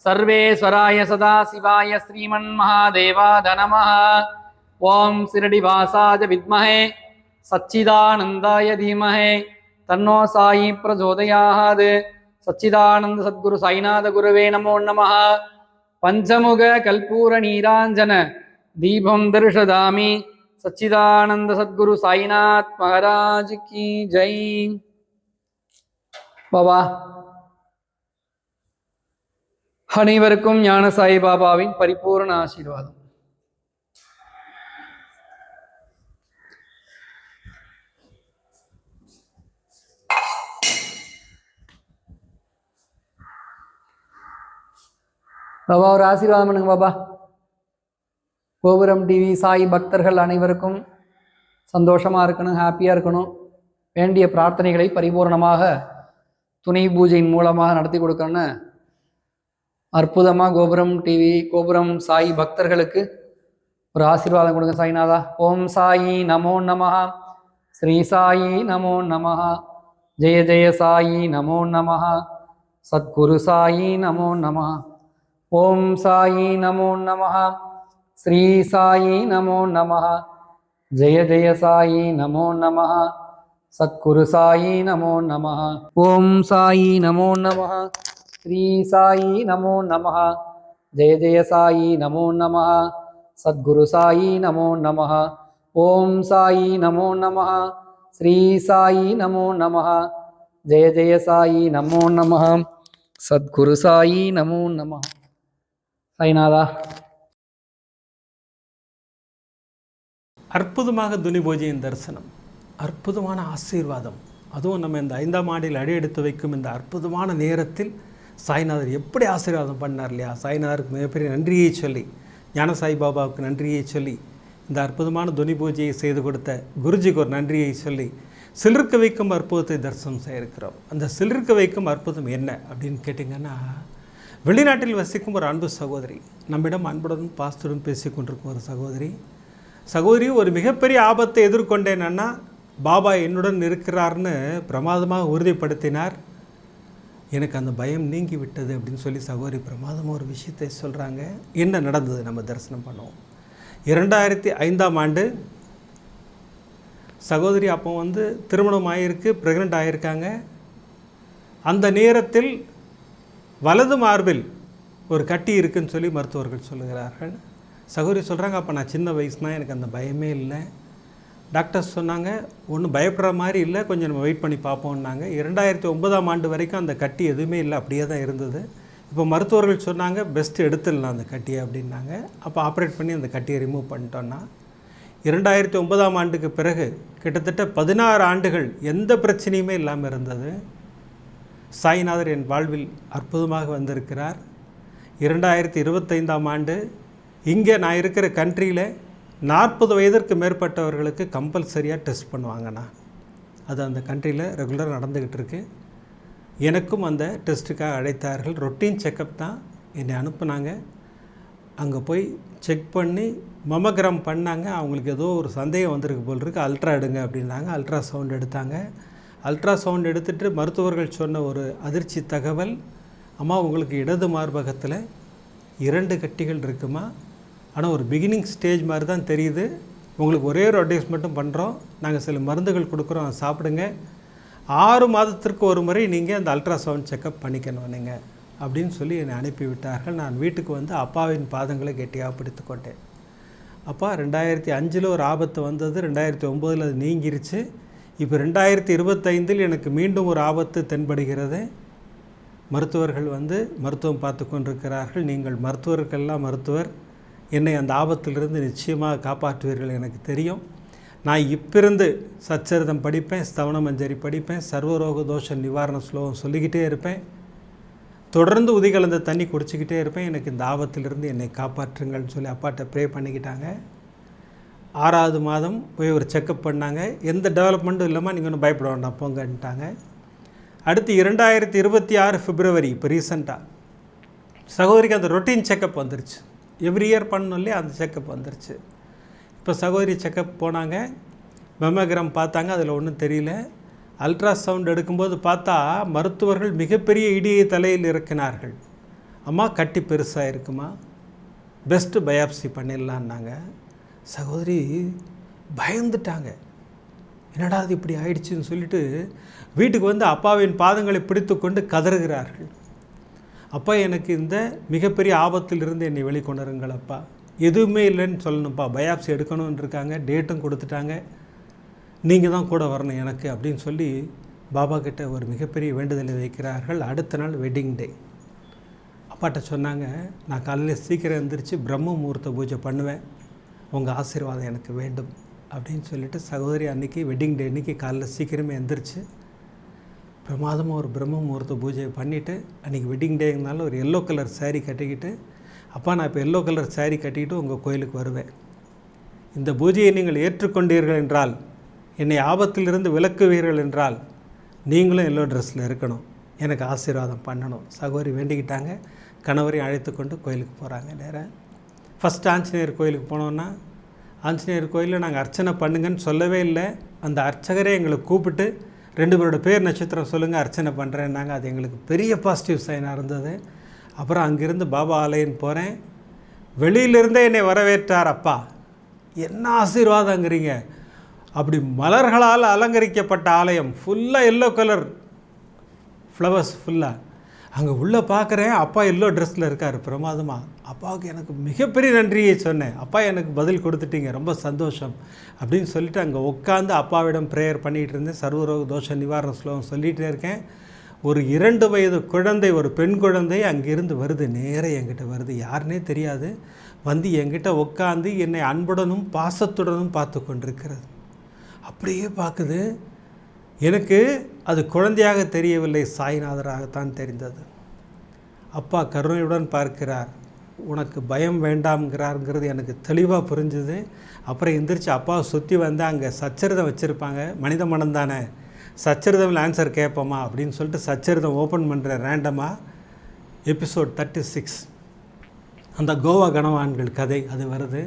सर्वेश्वराय सदाशिवाय श्रीमन्महादेवाय नमः। ओम शिरडिवासाय विद्महे सच्चिदानंदाय धीमहि तन्नो साई प्रचोदयात्। सच्चिदानंद सद्गुरु साईनाथ गुरुवे नमो नमः। पंचमुख कल्पूर नीरांजन दीपम दर्शदामि। सच्चिदानंद सद्गुरु साईनाथ महाराज की जय। பாபா அனைவருக்கும் ஞான சாய் பாபாவின் பரிபூர்ண ஆசீர்வாதம். பாபா ஒரு ஆசீர்வாதம் பண்ணுங்க பாபா. கோபுரம் டிவி சாய் பக்தர்கள் அனைவருக்கும் சந்தோஷமாக இருக்கணும், ஹாப்பியாக இருக்கணும். வேண்டிய பிரார்த்தனைகளை பரிபூர்ணமாக துணை பூஜையின் மூலமாக நடத்தி கொடுக்கணும்னு அற்புதமாக கோபுரம் டிவி கோபுரம் சாய் பக்தர்களுக்கு ஒரு ஆசீர்வாதம் கொடுங்க சாய்நாதா. ஓம் சாயி நமோ நமஹ. ஸ்ரீ சாயி நமோ நமஹ. ஜெய ஜெய சாயி நமோ நமஹ. சத்குரு சாயி நமோ நமஹ. ஓம் சாயி நமோ நமஹ. श्री साई नमो नमः. जय जय साई नमो नमः. सद्गुरु साई नमो नमः. ओम साई नमो नमः. श्री साई नमो नमः. जय जय साई नमो नमः. सद्गुरु साई नमो नमः. ओम साई नमो नमः. श्री साई नमो नमः. जय जय साई नमो नमः. सद्गुरु साई नमो नमः. साईनाथा அற்புதமாக துனி பூஜையின் தரிசனம், அற்புதமான ஆசீர்வாதம். அதுவும் நம்ம இந்த 5ஆம் ஆண்டில் அடியெடுத்து வைக்கும் இந்த அற்புதமான நேரத்தில் சாய்நாதர் எப்படி ஆசீர்வாதம் பண்ணார் இல்லையா? சாய்நாதருக்கு மிகப்பெரிய நன்றியை சொல்லி, ஞான சாய் பாபாவுக்கு நன்றியை சொல்லி, இந்த அற்புதமான துனி பூஜையை செய்து கொடுத்த குருஜிக்கு ஒரு நன்றியை சொல்லி, சிலிர்க்க வைக்கும் அற்புதத்தை தரிசனம் செய்ய இருக்கிறோம். அந்த சிலிர்க்க வைக்கும் அற்புதம் என்ன அப்படின்னு கேட்டிங்கன்னா, வெளிநாட்டில் வசிக்கும் ஒரு அன்பு சகோதரி, நம்மிடம் அன்புடன் பாஸ்துடன் பேசி கொண்டிருக்கும் ஒரு சகோதரி ஒரு மிகப்பெரிய ஆபத்தை எதிர்கொண்டேன்னா பாபா என்னுடன் இருக்கிறார்னு பிரமாதமாக உறுதிப்படுத்தினார். எனக்கு அந்த பயம் நீங்கி விட்டது அப்படின்னு சொல்லி சகோதரி பிரமாதமாக ஒரு விஷயத்தை சொல்கிறாங்க. என்ன நடந்தது நம்ம தரிசனம் பண்ணுவோம். 2005ஆம் ஆண்டு சகோதரி அப்போ திருமணம் ஆகியிருக்கு, ப்ரெக்னென்ட் ஆகியிருக்காங்க. அந்த நேரத்தில் வலது மார்பில் ஒரு கட்டி இருக்குன்னு சொல்லி மருத்துவர்கள் சொல்லுகிறார்கள். சகோதரி சொல்கிறாங்க, அப்போ நான் சின்ன வயசுனா எனக்கு அந்த பயமே இல்லை. டாக்டர்ஸ் சொன்னாங்க ஒன்றும் பயப்படுற மாதிரி இல்லை, கொஞ்சம் நம்ம வெயிட் பண்ணி பார்ப்போம்னாங்க. 2009ஆம் ஆண்டு வரைக்கும் அந்த கட்டி எதுவுமே இல்லை, அப்படியே தான் இருந்தது. இப்போ மருத்துவர்கள் சொன்னாங்க பெஸ்ட்டு எடுத்துடலாம் அந்த கட்டியை அப்படின்னாங்க. அப்போ ஆப்ரேட் பண்ணி அந்த கட்டியை ரிமூவ் பண்ணிட்டோன்னா 2009ஆம் ஆண்டுக்கு பிறகு கிட்டத்தட்ட 16 ஆண்டுகள் எந்த பிரச்சனையுமே இல்லாமல் இருந்தது. சாய்நாதர் என் வாழ்வில் அற்புதமாக வந்திருக்கிறார். 2025ஆம் ஆண்டு இங்கே நான் இருக்கிற கண்ட்ரியில் 40 வயதிற்கு மேற்பட்டவர்களுக்கு கம்பல்சரியாக டெஸ்ட் பண்ணுவாங்கண்ணா. அது அந்த கண்ட்ரியில் ரெகுலராக நடந்துக்கிட்டு இருக்கு. எனக்கும் அந்த டெஸ்ட்டுக்காக அழைத்தார்கள். ரொட்டீன் செக்கப் தான் என்னை அனுப்புனாங்க. அங்கே போய் செக் பண்ணி மமோகிராம் பண்ணாங்க. அவங்களுக்கு ஏதோ ஒரு சந்தேகம் வந்திருக்கு போல் இருக்குது, அல்ட்ரா எடுங்க அப்படின்னாங்க. அல்ட்ரா சவுண்ட் எடுத்தாங்க. அல்ட்ரா சவுண்ட் எடுத்துகிட்டு மருத்துவர்கள் சொன்ன ஒரு அதிர்ச்சி தகவல், அம்மா உங்களுக்கு இடது மார்பகத்தில் 2 கட்டிகள் இருக்குமா, ஆனால் ஒரு பிகினிங் ஸ்டேஜ் மாதிரி தான் தெரியுது. உங்களுக்கு ஒரே ஒரு அட்வைஸ் மட்டும் பண்ணுறோம், நாங்கள் சில மருந்துகள் கொடுக்குறோம், அதை சாப்பிடுங்க. 6 மாதத்திற்கு ஒரு முறை நீங்கள் அந்த அல்ட்ராசவுண்ட் செக்கப் பண்ணிக்கணும் நீங்கள் அப்படின்னு சொல்லி என்னை அனுப்பிவிட்டார்கள். நான் வீட்டுக்கு அப்பாவின் பாதங்களை கெட்டியாக பிடித்து கொண்டேன். அப்பா 2005 ஒரு ஆபத்து வந்தது, 2009 அது நீங்கிருச்சு. இப்போ 2025 எனக்கு மீண்டும் ஒரு ஆபத்து தென்படுகிறது. மருத்துவர்கள் மருத்துவம் பார்த்து கொண்டிருக்கிறார்கள். நீங்கள் மருத்துவர்களெல்லாம் மருத்துவர், என்னை அந்த ஆபத்திலிருந்து நிச்சயமாக காப்பாற்றுவீர்கள் எனக்கு தெரியும். நான் இப்பிருந்து சச்சரிதம் படிப்பேன், ஸ்தவன மஞ்சரி படிப்பேன், சர்வரோக தோஷ நிவாரண ஸ்லோகம் சொல்லிக்கிட்டே இருப்பேன், தொடர்ந்து உதிகலந்த தண்ணி குடிச்சிக்கிட்டே இருப்பேன். எனக்கு இந்த ஆபத்திலிருந்து என்னை காப்பாற்றுங்கள்னு சொல்லி அப்பாட்ட ப்ரே பண்ணிக்கிட்டாங்க. 6ஆவது மாதம் போய் ஒரு செக்கப் பண்ணாங்க. எந்த டெவலப்மெண்ட்டும் இல்லாமல் நீங்கள் ஒன்றும் பயப்பட வேண்டாம் போங்கன்ட்டாங்க. அடுத்து 2026 பிப்ரவரி இப்போ ரீசெண்டாக சகோதரிக்கு அந்த ரொட்டீன் செக்கப் வந்துருச்சு. எவ்ரி இயர் பண்ணணும் இல்லையா, அந்த செக்கப் வந்துருச்சு. இப்போ சகோதரி செக்கப் போனாங்க, மெமோகிராம் பார்த்தாங்க, அதில் ஒன்றும் தெரியல. அல்ட்ராசவுண்ட் எடுக்கும்போது பார்த்தா மருத்துவர்கள் மிகப்பெரிய இடியை தலையில் இறக்கினார்கள். அம்மா கட்டி பெருசாக இருக்குமா, பெஸ்ட்டு பயாப்சி பண்ணிடலான்னாங்க. சகோதரி பயந்துட்டாங்க. என்னடா அது இப்படி ஆயிடுச்சுன்னு சொல்லிட்டு வீட்டுக்கு வந்து அப்பாவின் பாதங்களை பிடித்து கொண்டு கதறுகிறார்கள். அப்பா, எனக்கு இந்த மிகப்பெரிய ஆபத்திலிருந்து என்னை வெளிக்கொணருங்கள் அப்பா, எதுவுமே இல்லைன்னு சொல்லணும்ப்பா, பயாப்சி எடுக்கணும்னு இருக்காங்க, டேட்டும் கொடுத்துட்டாங்க, நீங்கள் தான் கூட வரணும் எனக்கு அப்படின்னு சொல்லி பாபா கிட்ட ஒரு மிகப்பெரிய வேண்டுதலை வைக்கிறார்கள். அடுத்த நாள் வெட்டிங் டே. அப்பாட்ட சொன்னாங்க, நான் காலையில் சீக்கிரம் எழுந்திரிச்சு பிரம்ம முகூர்த்த பூஜை பண்ணுவேன், உங்கள் ஆசீர்வாதம் எனக்கு வேண்டும் அப்படின்னு சொல்லிவிட்டு சகோதரி அன்றைக்கி வெட்டிங் டே அன்றைக்கி காலையில் சீக்கிரமே எழுந்திரிச்சு பிரமாதமாக ஒரு பிரம்ம முகூர்த்த பூஜையை பண்ணிவிட்டு, அன்றைக்கி வெட்டிங் டேங்கனால ஒரு எல்லோ கலர் சாரீ கட்டிக்கிட்டு, அப்பா நான் இப்போ எல்லோ கலர் சாரீ கட்டிக்கிட்டு உங்கள் கோயிலுக்கு வருவேன், இந்த பூஜையை நீங்கள் ஏற்றுக்கொண்டீர்கள் என்றால், என்னை ஆபத்திலிருந்து விலக்குவீர்கள் என்றால், நீங்களும் எல்லோ ட்ரெஸ்ஸில் இருக்கணும், எனக்கு ஆசீர்வாதம் பண்ணணும். சகோதரி வேண்டிக்கிட்டாங்க. கணவரையும் அழைத்து கொண்டு கோயிலுக்கு போகிறாங்க. நேராக ஃபஸ்ட்டு ஆஞ்சநேயர் கோயிலுக்கு போனோன்னா, ஆஞ்சநேயர் கோயிலில் நாங்கள் அர்ச்சனை பண்ணுங்கன்னு சொல்லவே இல்லை. அந்த அர்ச்சகரே எங்களை கூப்பிட்டு 2 பேரோட பேர் நட்சத்திரம் சொல்லுங்கள், அர்ச்சனை பண்ணுறேன்னாங்க. அது எங்களுக்கு பெரிய பாசிட்டிவ் சைனாக இருந்தது. அப்புறம் அங்கேருந்து பாபா ஆலயம் போகிறேன். வெளியிலிருந்தே என்னை வரவேற்றார். அப்பா என்ன ஆசீர்வாதங்கிறீங்க, அப்படி மலர்களால் அலங்கரிக்கப்பட்ட ஆலயம், ஃபுல்லாக எல்லோ கலர் ஃப்ளவர்ஸ் ஃபுல்லாக. அங்கே உள்ளே பார்க்குறேன், அப்பா எல்லோ ட்ரெஸ்ஸில் இருக்கார் பிரமாதமாக. அப்பாவுக்கு எனக்கு மிகப்பெரிய நன்றியை சொன்னேன். அப்பா எனக்கு பதில் கொடுத்துட்டீங்க, ரொம்ப சந்தோஷம் அப்படின்னு சொல்லிவிட்டு அங்கே உட்காந்து அப்பாவிடம் ப்ரேயர் பண்ணிகிட்டு இருந்தேன். சர்வரோக தோஷ நிவாரண ஸ்லோகம் சொல்லிகிட்டே இருக்கேன். ஒரு 2 வயது குழந்தை, ஒரு பெண் குழந்தை அங்கேருந்து வருது, நேராக என்கிட்ட வருது, யாருன்னே தெரியாது. வந்து என்கிட்ட உட்காந்து என்னை அன்புடனும் பாசத்துடனும் பார்த்து கொண்டிருக்கிறது. அப்படியே பார்க்குது. எனக்கு அது குழந்தையாக தெரியவில்லை, சாய்நாதராகத்தான் தெரிந்தது. அப்பா கருணையுடன் பார்க்கிறார், உனக்கு பயம் வேண்டாம்ங்கிறாருங்கிறது எனக்கு தெளிவாக புரிஞ்சுது. அப்புறம் எந்திரிச்சு அப்பாவை சுற்றி வந்து அங்கே சச்சரிதம் வச்சுருப்பாங்க, மனித மனம் தானே, சச்சரிதமில் ஆன்சர் கேட்போமா அப்படின்னு சொல்லிட்டு சச்சரிதம் ஓப்பன் பண்ணுற ரேண்டமாக எபிசோட் 36 அந்த கோவா கனவான்கள் கதை அது வருது.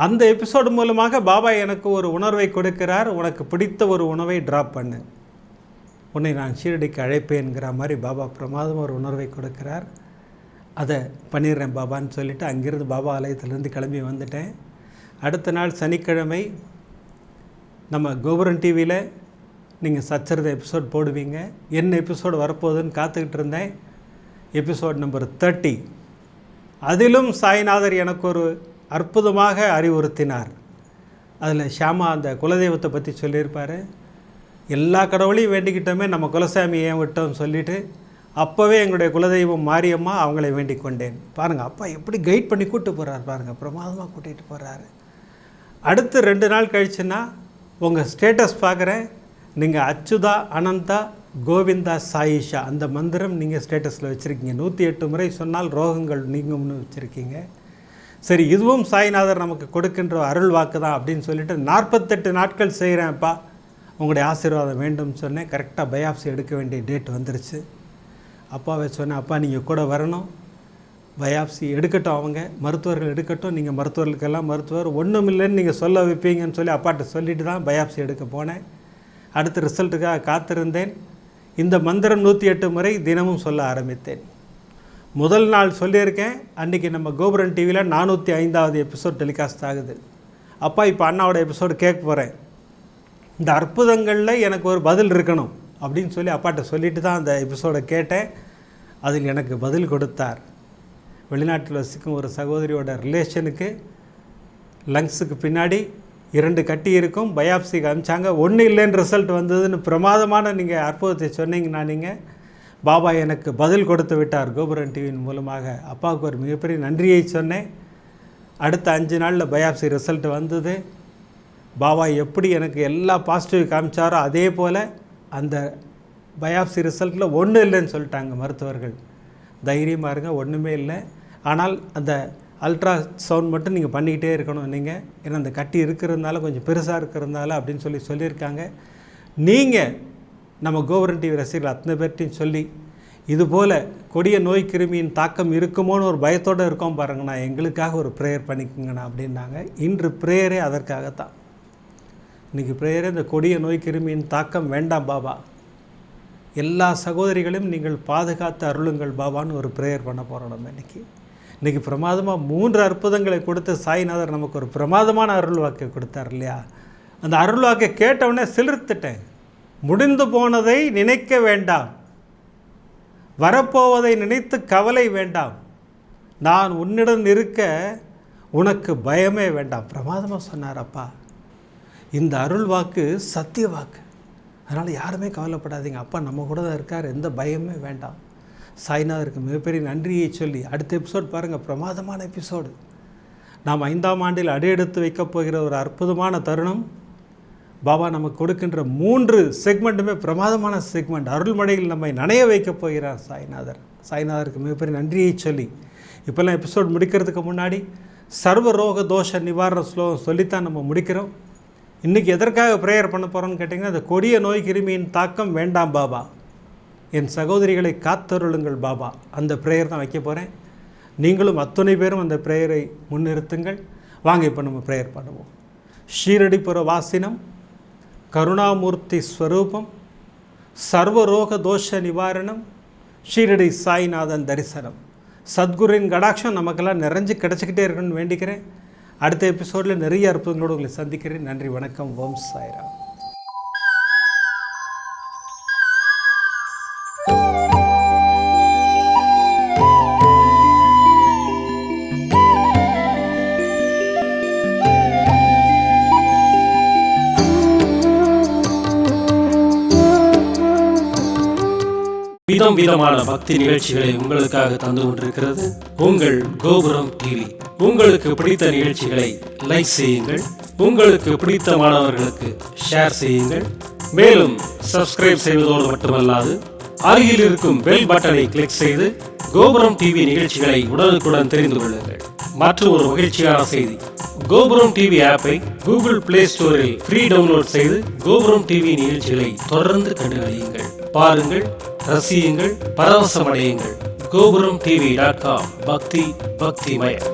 அந்த எபிசோடு மூலமாக பாபா எனக்கு ஒரு உணர்வை கொடுக்கிறார், உனக்கு பிடித்த ஒரு உணவை ட்ராப் பண்ணு, உன்னை நான் ஷீரடிக்கு அழைப்பேன்கிற மாதிரி பாபா பிரமாதம் ஒரு உணர்வை கொடுக்கிறார். அதை பண்ணிடுறேன் பாபான்னு சொல்லிவிட்டு அங்கேருந்து பாபா ஆலயத்திலேருந்து கிளம்பி வந்துட்டேன். அடுத்த நாள் சனிக்கிழமை நம்ம கோபுரம் டிவியில் நீங்கள் சச்சரித எபிசோட் போடுவீங்க. என்ன எபிசோடு வரப்போகுதுன்னு காத்துக்கிட்டு இருந்தேன். Episode number 30. அதிலும் சாய்நாதர் எனக்கு ஒரு அற்புதமாக அறிவுறுத்தினார். அதில் ஷியாமா அந்த குலதெய்வத்தை பற்றி சொல்லியிருப்பார். எல்லா கடவுளையும் வேண்டிக்கிட்டோமே, நம்ம குலசாமி ஏன் விட்டோம்னு சொல்லிவிட்டு அப்போவே எங்களுடைய குலதெய்வம் மாரியம்மா அவங்களை வேண்டிக் கொண்டேன். பாருங்கள் அப்பா எப்படி கைட் பண்ணி கூப்பிட்டு போகிறார் பாருங்கள், பிரமாதமாக கூட்டிகிட்டு போகிறாரு. அடுத்து 2 நாள் கழிச்சுன்னா உங்கள் ஸ்டேட்டஸ் பார்க்குறேன், நீங்கள் அச்சுதா அனந்தா கோவிந்தா சாயிஷா அந்த மந்திரம் நீங்கள் ஸ்டேட்டஸில் வச்சுருக்கீங்க. 108 முறை சொன்னால் ரோகங்கள் நீங்கும்னு வச்சுருக்கீங்க. சரி, இதுவும் சாய்நாதர் நமக்கு கொடுக்கின்ற அருள் வாக்கு தான் அப்படின்னு சொல்லிட்டு 48 நாட்கள் செய்கிறேன்ப்பா, உங்களுடைய ஆசீர்வாதம் வேண்டும்னு சொன்னேன். கரெக்டாக பயாப்சி எடுக்க வேண்டிய டேட் வந்துருச்சு. அப்பாவை சொன்னேன், அப்பா நீங்கள் கூட வரணும், பயாப்சி எடுக்கட்டும், அவங்க மருத்துவர்கள் எடுக்கட்டும், நீங்கள் மருத்துவர்களுக்கெல்லாம் மருத்துவர், ஒன்றும் இல்லைன்னு நீங்கள் சொல்ல வைப்பீங்கன்னு சொல்லி அப்பாட்ட சொல்லிட்டு தான் பயாப்சி எடுக்க போனேன். அடுத்த ரிசல்ட்டுக்காக காத்திருந்தேன். இந்த மந்திரம் 108 முறை தினமும் சொல்ல ஆரம்பித்தேன். முதல் நாள் சொல்லியிருக்கேன். அன்றைக்கி நம்ம கோபுரம் டிவியில் 405வது எபிசோட் டெலிகாஸ்ட் ஆகுது. அப்பா இப்போ அண்ணாவோட எபிசோடு கேட்க போகிறேன், இந்த அற்புதங்களில் எனக்கு ஒரு பதில் இருக்கணும் அப்படின்னு சொல்லி அப்பாட்ட சொல்லிட்டு தான் அந்த எபிசோடை கேட்டேன். அதில் எனக்கு பதில் கொடுத்தார். வெளிநாட்டில் வசிக்கும் ஒரு சகோதரியோட ரிலேஷனுக்கு லங்ஸுக்கு பின்னாடி 2 கட்டி இருக்கும், பயாப்சிக்கு அனுப்பிச்சாங்க, ஒன்றும் இல்லைன்னு ரிசல்ட் வந்ததுன்னு பிரமாதமான நீங்கள் அற்புதத்தை சொன்னீங்கன்னா நீங்கள் பாபா எனக்கு பதில் கொடுத்து விட்டார் கோபுரம் டிவியின் மூலமாக. அப்பாவுக்கு ஒரு மிகப்பெரிய நன்றியை சொன்னேன். அடுத்த 5 நாளில் பயாப்சி ரிசல்ட் வந்தது. பாபா எப்படி எனக்கு எல்லா பாசிட்டிவ் காமிச்சாரோ அதே போல் அந்த பயாப்சி ரிசல்ட்டில் ஒன்றும் இல்லைன்னு சொல்லிட்டாங்க மருத்துவர்கள். தைரியமாக இருங்க, ஒன்றுமே இல்லை, ஆனால் அந்த அல்ட்ரா சவுண்ட் மட்டும் நீங்கள் பண்ணிக்கிட்டே இருக்கணும் நீங்கள், ஏன்னா அந்த கட்டி இருக்கிறதுனால கொஞ்சம் பெருசாக இருக்கிறதுனால அப்படின்னு சொல்லியிருக்காங்க. நீங்கள் நம்ம கோபுரம் டிவி ரசிகர்கள் அத்தனை பேர்ட்டையும் சொல்லி இதுபோல் கொடிய நோய் கிருமியின் தாக்கம் இருக்குமோன்னு ஒரு பயத்தோடு இருக்கோம் பாருங்கண்ணா, எங்களுக்காக ஒரு ப்ரேயர் பண்ணிக்கோங்கண்ணா அப்படின்னாங்க. இன்று ப்ரேயரே அதற்காகத்தான். இன்றைக்கி ப்ரேயரே இந்த கொடிய நோய் கிருமியின் தாக்கம் வேண்டாம் பாபா, எல்லா சகோதரிகளையும் நீங்கள் பாதுகாத்து அருளுங்கள் பாபான்னு ஒரு ப்ரேயர் பண்ண போகிறோம். நம்ம இன்றைக்கி பிரமாதமாக 3 அற்புதங்களை கொடுத்து சாய்நாதர் நமக்கு ஒரு பிரமாதமான அருள் வாக்கை கொடுத்தார் இல்லையா? அந்த அருள் வாக்கை கேட்டவுடனே சிலிர்த்துட்டேன். முடிந்து போனதை நினைக்க வேண்டாம், வரப்போவதை நினைத்து கவலை வேண்டாம், நான் உன்னிடம் இருக்க உனக்கு பயமே வேண்டாம். பிரமாதமாக சொன்னார் அப்பா. இந்த அருள் வாக்கு சத்திய வாக்கு. அதனால் யாருமே கவலைப்படாதீங்க, அப்பா நம்ம கூட தான் இருக்கார், எந்த பயமே வேண்டாம். சாய்நாதருக்கு மிகப்பெரிய நன்றியை சொல்லி அடுத்த எபிசோட் பாருங்கள், பிரமாதமான எபிசோடு. நாம் 5ஆம் ஆண்டில் அடியெடுத்து வைக்கப் போகிற ஒரு அற்புதமான தருணம். பாபா நமக்கு கொடுக்கின்ற 3 செக்மெண்ட்டுமே பிரமாதமான செக்மெண்ட். அருள்மழையில் நம்மை நனைய வைக்கப் போகிறார் சாய்நாதர். சாய்நாதருக்கு மிகப்பெரிய நன்றியை சொல்லி இப்போல்லாம் எபிசோட் முடிக்கிறதுக்கு முன்னாடி சர்வ ரோக தோஷ நிவாரண ஸ்லோகம் சொல்லித்தான் நம்ம முடிக்கிறோம். இன்றைக்கி எதற்காக ப்ரேயர் பண்ண போகிறோம்னு கேட்டிங்கன்னா, அந்த கொடிய நோய் கிருமியின் தாக்கம் வேண்டாம் பாபா, என் சகோதரிகளை காத்தருளுங்கள் பாபா, அந்த ப்ரேயர் தான் வைக்க போகிறேன். நீங்களும் அத்தனை பேரும் அந்த ப்ரேயரை முன்னிறுத்துங்கள். வாங்க இப்போ நம்ம ப்ரேயர் பண்ணுவோம். ஷீரடிபுர வாசினம், கருணாமூர்த்தி ஸ்வரூபம், சர்வரோக தோஷ நிவாரணம், ஷீரடி சாய்நாதன் தரிசனம், சத்குருவின் கடாட்சம் நமக்கெல்லாம் நிறைஞ்சு கிடச்சிக்கிட்டே இருக்குன்னு வேண்டிக்கிறேன். அடுத்த எபிசோடில் நிறைய அற்புதங்களோடு உங்களை சந்திக்கிறேன். நன்றி, வணக்கம். ஓம் சாய்ராம். விதம் விதமான பக்தி நிகழ்ச்சிகளை உங்களுக்காக தந்து கொண்டிருக்கிறது உங்கள் கோபுரம் டிவி. உங்களுக்கு பிடித்த நிகழ்ச்சிகளை லைக் செய்யுங்கள், உங்களுக்கு பிடித்த மாணவர்களுக்கு ஷேர் செய்யுங்கள். மேலும் சப்ஸ்கிரைப் செய்வதோடு மட்டுமல்லாது அருகில் இருக்கும் பெல் பட்டனை கிளிக் செய்து கோபுரம் டிவி நிகழ்ச்சிகளை உடனுக்குடன் தெரிந்து கொள்ளுங்கள். மற்றும் ஒரு மகிழ்ச்சியான செய்தி, கோபுரம் டிவி ஆப்பை கூகுள் பிளே ஸ்டோரில் ஃப்ரீ டவுன்லோட் செய்து கோபுரம் டிவி நிகழ்ச்சிகளை தொடர்ந்து கண்டுகளியுங்கள், பாருங்கள், ரசியுங்கள், பரவசமடையுங்கள். கோபுரம் டிவி.com. பக்தி பக்திமயம்.